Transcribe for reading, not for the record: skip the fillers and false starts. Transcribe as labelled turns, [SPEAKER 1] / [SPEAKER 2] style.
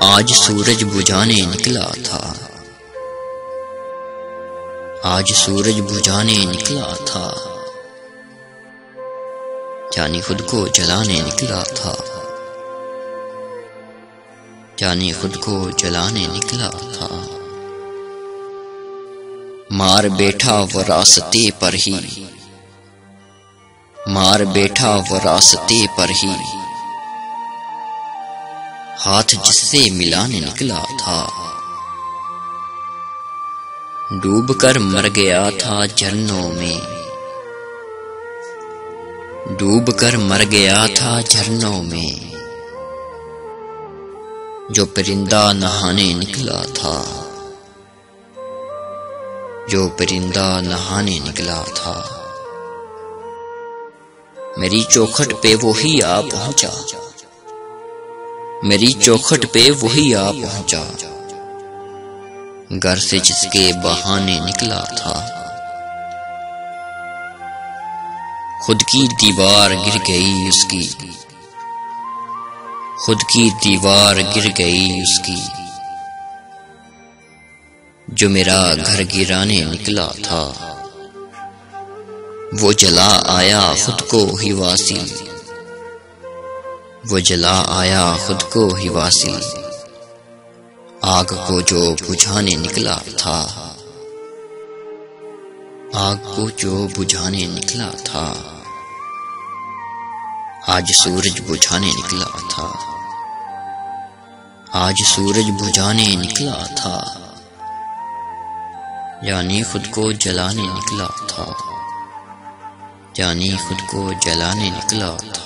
[SPEAKER 1] आज सूरज बुझाने निकला था, आज सूरज बुझाने निकला था, जाने खुद को जलाने निकला था, जाने खुद को जलाने निकला था। मार बैठा वो रास्ते पर ही, मार बैठा वो रास्ते पर ही, हाथ जिससे मिलाने निकला था। डूब कर मर गया था झरनों में, डूब कर मर गया था झरनों में, जो परिंदा नहाने निकला था, जो परिंदा नहाने निकला था। मेरी चौखट पे वही आ पहुंचा, मेरी चौखट पे वही आ पहुंचा, घर से जिसके बहाने निकला था। खुद की दीवार गिर गई उसकी, खुद की दीवार गिर गई उसकी, जो मेरा घर गिराने निकला था। वो जला आया खुद को ही वासी, वो जला आया खुद को ही वासी, आग को जो बुझाने निकला था, आग को जो बुझाने निकला था। आज सूरज बुझाने निकला था, आज सूरज बुझाने निकला था, जाने खुद को जलाने निकला था, जाने खुद को जलाने निकला था।